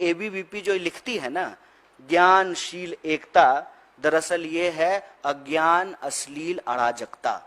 ABVP जो लिखती है ना, ज्ञानशील एकता, दरअसल ये है अज्ञान अश्लील अराजकता।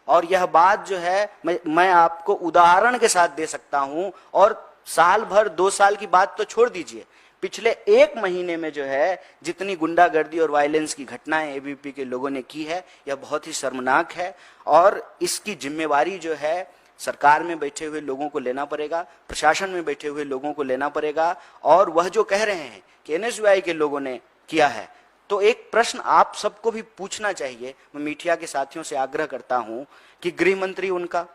और यह बात जो है मैं आपको उदाहरण के साथ दे सकता हूं, और साल भर 2 साल की बात तो छोड़ दीजिए, पिछले 1 महीने में जो है जितनी गुंडागर्दी और वायलेंस की घटनाएं एबीवीपी के लोगों ने की है, यह बहुत ही शर्मनाक है। और इसकी जिम्मेवारी जो है सरकार में बैठे हुए लोगों को लेना पड़ेगा, प्रशासन में बैठे हुए लोगों को लेना पड़ेगा। और वह जो कह रहे हैं कि एनएसयूआई के लोगों ने किया है, तो एक प्रश्न आप सबको भी पूछना चाहिए। मैं मीडिया के साथियों से आग्रह करता हूं कि गृह मंत्री उनका,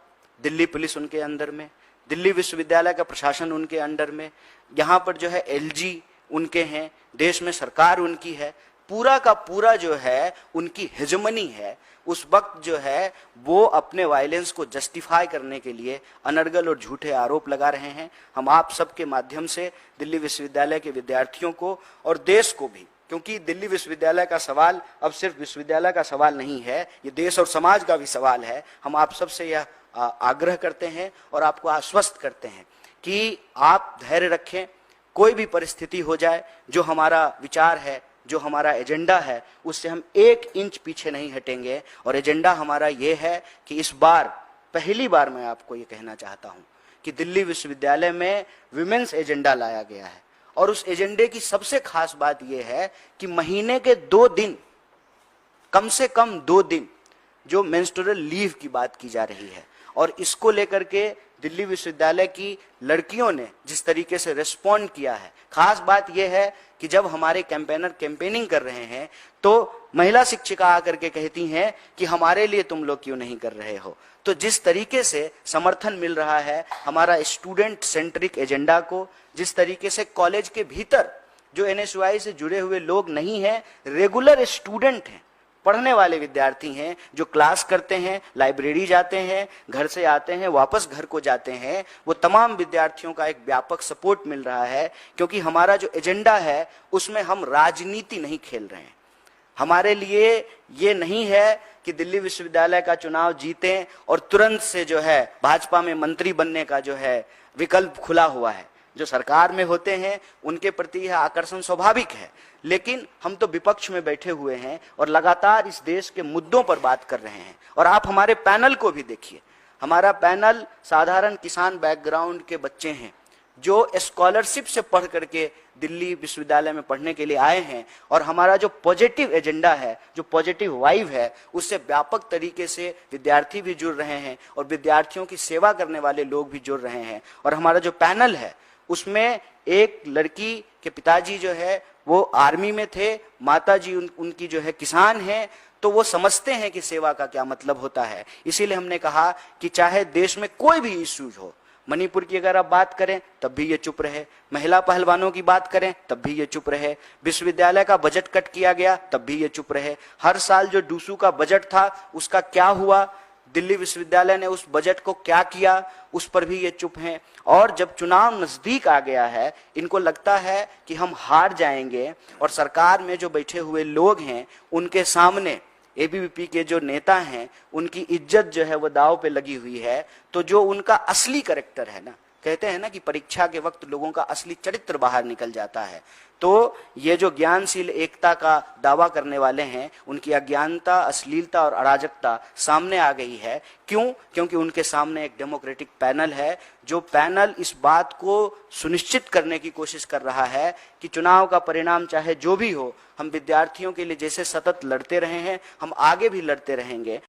दिल्ली पुलिस उनके अंदर में, दिल्ली विश्वविद्यालय का प्रशासन उनके अंडर में, यहाँ पर जो है एलजी उनके हैं, देश में सरकार उनकी है, पूरा का पूरा जो है उनकी हेजमनी है। उस वक्त जो है वो अपने वायलेंस को जस्टिफाई करने के लिए अनर्गल और झूठे आरोप लगा रहे हैं। हम आप सबके माध्यम से दिल्ली विश्वविद्यालय के विद्यार्थियों को और देश को भी, क्योंकि दिल्ली विश्वविद्यालय का सवाल अब सिर्फ विश्वविद्यालय का सवाल नहीं है, ये देश और समाज का भी सवाल है। हम आप सबसे यह आग्रह करते हैं और आपको आश्वस्त करते हैं कि आप धैर्य रखें, कोई भी परिस्थिति हो जाए, जो हमारा विचार है, जो हमारा एजेंडा है, उससे हम 1 इंच पीछे नहीं हटेंगे। और एजेंडा हमारा ये है कि इस बार पहली बार मैं आपको ये कहना चाहता हूं कि दिल्ली विश्वविद्यालय में विमेंस एजेंडा लाया गया है। और उस एजेंडे की सबसे खास बात यह है कि महीने के 2 दिन, कम से कम 2 दिन जो मेंस्ट्रुअल लीव की बात की जा रही है, और इसको लेकर के दिल्ली विश्वविद्यालय की लड़कियों ने जिस तरीके से रिस्पॉन्ड किया है। खास बात यह है कि जब हमारे कैंपेनर कैंपेनिंग कर रहे हैं तो महिला शिक्षिका आकर के कहती हैं कि हमारे लिए तुम लोग क्यों नहीं कर रहे हो। तो जिस तरीके से समर्थन मिल रहा है हमारा स्टूडेंट सेंट्रिक एजेंडा को, जिस तरीके से कॉलेज के भीतर जो एनएसयूआई से जुड़े हुए लोग नहीं हैं, रेगुलर स्टूडेंट हैं, पढ़ने वाले विद्यार्थी हैं, जो क्लास करते हैं, लाइब्रेरी जाते हैं, घर से आते हैं, वापस घर को जाते हैं, वो तमाम विद्यार्थियों का एक व्यापक सपोर्ट मिल रहा है। क्योंकि हमारा जो एजेंडा है उसमें हम राजनीति नहीं खेल रहे हैं। हमारे लिए ये नहीं है कि दिल्ली विश्वविद्यालय का चुनाव जीतें और तुरंत से जो है भाजपा में मंत्री बनने का जो है विकल्प खुला हुआ है। जो सरकार में होते हैं उनके प्रति यह आकर्षण स्वाभाविक है, लेकिन हम तो विपक्ष में बैठे हुए हैं और लगातार इस देश के मुद्दों पर बात कर रहे हैं। और आप हमारे पैनल को भी देखिए, हमारा पैनल साधारण किसान बैकग्राउंड के बच्चे हैं जो स्कॉलरशिप से पढ़ करके दिल्ली विश्वविद्यालय में पढ़ने के लिए आए हैं। और हमारा जो पॉजिटिव एजेंडा है, जो पॉजिटिव वाइब है, उससे व्यापक तरीके से विद्यार्थी भी जुड़ रहे हैं और विद्यार्थियों की सेवा करने वाले लोग भी जुड़ रहे हैं। और हमारा जो पैनल है उसमें एक लड़की के पिताजी जो है वो आर्मी में थे, माताजी उनकी जो है किसान हैं, तो वो समझते हैं कि सेवा का क्या मतलब होता है। इसीलिए हमने कहा कि चाहे देश में कोई भी इश्यूज हो, मणिपुर की अगर आप बात करें तब भी ये चुप रहे, महिला पहलवानों की बात करें तब भी ये चुप रहे, विश्वविद्यालय का बजट कट किया गया तब भी ये चुप रहे, हर साल जो डूसू का बजट था उसका क्या हुआ, दिल्ली विश्वविद्यालय ने उस बजट को क्या किया, उस पर भी ये चुप हैं। और जब चुनाव नजदीक आ गया है, इनको लगता है कि हम हार जाएंगे और सरकार में जो बैठे हुए लोग हैं उनके सामने एबीवीपी के जो नेता हैं उनकी इज्जत जो है वो दांव पे लगी हुई है। तो जो उनका असली कैरेक्टर है ना, कहते हैं ना कि परीक्षा के वक्त लोगों का असली चरित्र बाहर निकल जाता है, तो ये जो ज्ञानशील एकता का दावा करने वाले हैं उनकी अज्ञानता, अश्लीलता और अराजकता सामने आ गई है। क्यों? क्योंकि उनके सामने एक डेमोक्रेटिक पैनल है, जो पैनल इस बात को सुनिश्चित करने की कोशिश कर रहा है कि चुनाव का परिणाम चाहे जो भी हो, हम विद्यार्थियों के लिए जैसे सतत लड़ते रहे हैं हम आगे भी लड़ते रहेंगे।